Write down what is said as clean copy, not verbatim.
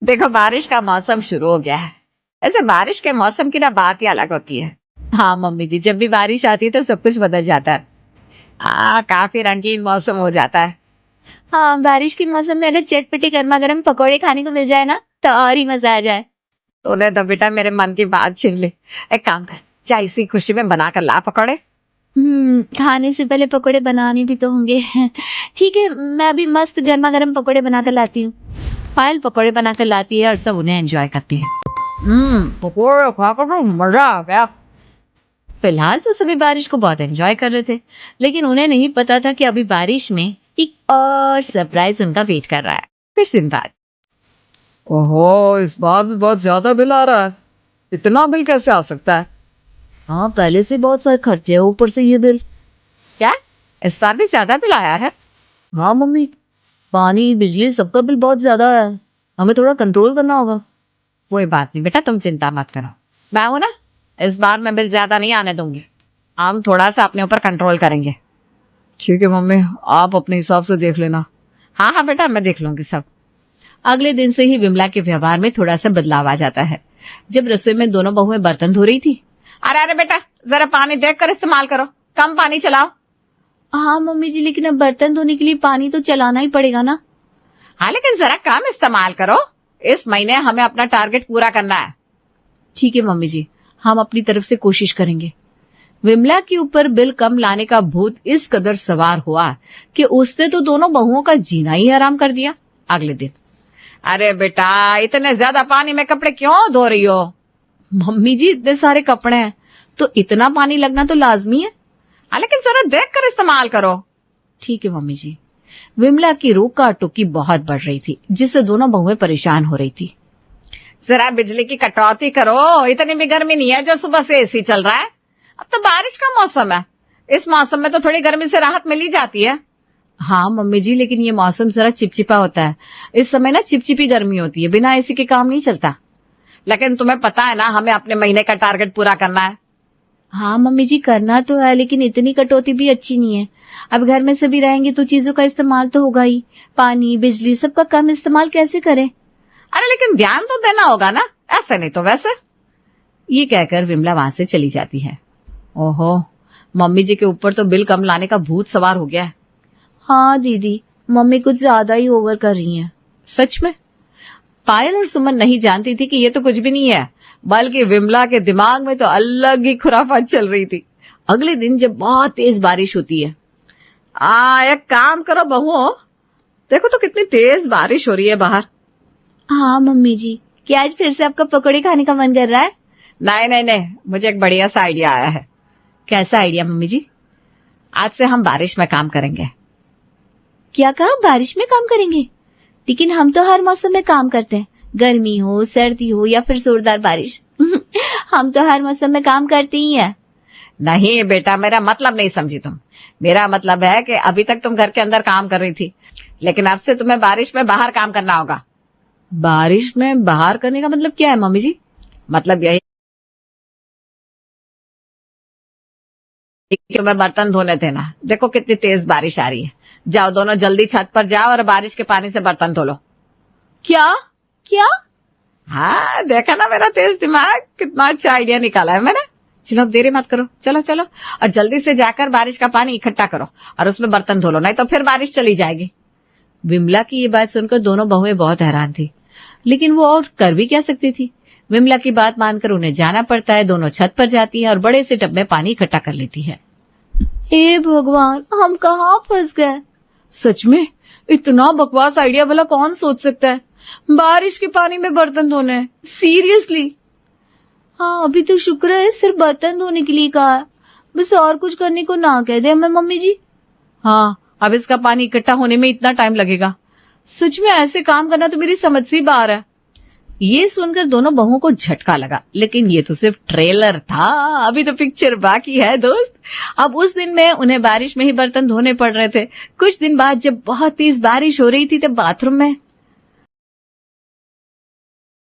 देखो बारिश का मौसम शुरू हो गया है। ऐसे बारिश के मौसम की ना बात ही अलग होती है। हाँ मम्मी जी, जब भी बारिश आती है तो सब कुछ बदल जाता है। काफी रंगीन मौसम हो जाता है। हाँ, बारिश के मौसम में अगर चटपटी गर्मा गर्म पकौड़े खाने को मिल जाए ना तो और ही मजा आ जाए। तूने तो बेटा मेरे मन की बात छीन ली। एक काम कर, जा इसी खुशी में बना कर ला पकौड़े। खाने से पहले पकोड़े बनाने भी तो होंगे। ठीक है, मैं अभी मस्त गर्मा गर्म पकोड़े बनाकर लाती हूँ। पायल पकोड़े बनाकर लाती है और सब उन्हें एंजॉय करती है। पकोड़े खाकर तो मजा आ गया। फिलहाल तो सभी बारिश को बहुत एंजॉय कर रहे थे, लेकिन उन्हें नहीं पता था कि अभी बारिश में एक और सरप्राइज उनका वेट कर रहा है कुछ दिन बाद। ओहो, इस बार भी बहुत ज्यादा बिल आ रहा है। इतना बिल कैसे आ सकता है? हाँ, पहले से बहुत सारे खर्चे हैं, ऊपर से ये बिल। क्या इस बार भी ज्यादा बिल आया है? हाँ मम्मी, पानी बिजली सबका बिल बहुत ज्यादा है। हमें थोड़ा कंट्रोल करना होगा। कोई बात नहीं बेटा, तुम चिंता मत करो। मैं हूं ना, इस बार मैं बिल ज्यादा नहीं आने दूंगी। हम थोड़ा सा अपने ऊपर कंट्रोल करेंगे। ठीक है मम्मी, आप अपने हिसाब से देख लेना। हाँ हाँ बेटा, मैं देख लूंगी सब। अगले दिन से ही विमला के व्यवहार में थोड़ा सा बदलाव आ जाता है। जब रसोई में दोनों बहुएं बर्तन धो रही थी। अरे अरे बेटा, जरा पानी देख कर इस्तेमाल करो, कम पानी चलाओ। हाँ मम्मी जी, लेकिन अब बर्तन धोने के लिए पानी तो चलाना ही पड़ेगा ना। हाँ, लेकिन जरा कम इस्तेमाल करो। इस महीने हमें अपना टारगेट पूरा करना है। ठीक है मम्मी जी, हम अपनी तरफ से कोशिश करेंगे। विमला के ऊपर बिल कम लाने का भूत इस कदर सवार हुआ कि उसने तो दोनों बहुओं का जीना ही हराम कर दिया। अगले दिन, अरे बेटा, इतने ज्यादा पानी में कपड़े क्यों धो रही हो? मम्मी जी, इतने सारे कपड़े हैं तो इतना पानी लगना तो लाजमी है। लेकिन जरा देख कर इस्तेमाल करो। ठीक है मम्मी जी। विमला की रोका टोकी बहुत बढ़ रही थी, जिससे दोनों बहुएं परेशान हो रही थी। जरा बिजली की कटौती करो, इतनी भी गर्मी नहीं है जो सुबह से एसी चल रहा है। अब तो बारिश का मौसम है, इस मौसम में तो थोड़ी गर्मी से राहत मिल ही जाती है। हाँ मम्मी जी, लेकिन ये मौसम जरा चिपचिपा होता है। इस समय ना चिपचिपी गर्मी होती है, बिना एसी के काम नहीं चलता। लेकिन तुम्हें पता है ना, हमें अपने महीने का टारगेट पूरा करना है। हाँ मम्मी जी, करना तो है, लेकिन इतनी कटौती भी अच्छी नहीं है। अब घर में सभी रहेंगे तो चीजों का इस्तेमाल तो होगा ही। पानी बिजली सबका कम इस्तेमाल कैसे करें? अरे लेकिन ध्यान तो देना होगा ना, ऐसे नहीं तो वैसे। ये कहकर विमला वहां से चली जाती है। ओहो, मम्मी जी के ऊपर तो बिल कम लाने का भूत सवार हो गया है। हाँ दीदी, मम्मी कुछ ज्यादा ही ओवर कर रही हैं। सच में? पायल और सुमन नहीं जानती थी कि ये तो कुछ भी नहीं है, बल्कि विमला के दिमाग में तो अलग ही खुराफात चल रही थी। अगले दिन जब बहुत तेज बारिश होती है। एक काम करो बहुओं, देखो तो कितनी तेज बारिश हो रही है बाहर। हाँ मम्मी जी, क्या आज फिर से आपका पकौड़े खाने का मन कर रहा है? नहीं नहीं नहीं, मुझे एक बढ़िया सा आइडिया आया है। कैसा आइडिया मम्मी जी? आज से हम बारिश में काम करेंगे। क्या कहा, बारिश में काम करेंगे? लेकिन हम तो हर मौसम में काम करते हैं, गर्मी हो सर्दी हो या फिर जोरदार बारिश। हम तो हर मौसम में काम करते ही हैं। नहीं बेटा, मेरा मतलब नहीं समझी तुम। मेरा मतलब है कि अभी तक तुम घर के अंदर काम कर रही थी, लेकिन अब से तुम्हें बारिश में बाहर काम करना होगा। बारिश में बाहर करने का मतलब क्या है मम्मी जी? मतलब यही कि मैं बर्तन धोने थे ना, देखो कितनी तेज बारिश आ रही है। जाओ दोनों जल्दी छत पर जाओ और बारिश के पानी से बर्तन धो लो। क्या क्या? हाँ, देखा ना मेरा तेज दिमाग, कितना अच्छा आइडिया निकाला है मैंने। चलो अब देरी मत करो, चलो चलो, और जल्दी से जाकर बारिश का पानी इकट्ठा करो और उसमें बर्तन धो लो, नहीं तो फिर बारिश चली जाएगी। विमला की ये बात सुनकर दोनों बहुएं बहुत हैरान थी, लेकिन वो और कर भी क्या सकती थी। विमला की बात मानकर उन्हें जाना पड़ता है। दोनों छत पर जाती है और बड़े से टब में पानी इकट्ठा कर लेती है। हे भगवान, हम कहाँ फंस गए? सच में, इतना बकवास आइडिया भला कौन सोच सकता है? बारिश के पानी में बर्तन धोने हैं? सीरियसली? हाँ, अभी तो शुक्र है सिर्फ बर्तन धोने के लिए कहा है, बस और कुछ करने को ना कह दे हमें मम्मी जी। हाँ, अब इसका पानी इकट्ठा होने में इतना टाइम लगेगा। सच में ऐसे काम करना तो मेरी समझ से बाहर है। ये सुनकर दोनों बहुओं को झटका लगा, लेकिन ये तो सिर्फ ट्रेलर था, अभी तो पिक्चर बाकी है दोस्त। अब उस दिन में उन्हें बारिश में ही बर्तन धोने पड़ रहे थे। कुछ दिन बाद जब बहुत तेज बारिश हो रही थी तब बाथरूम में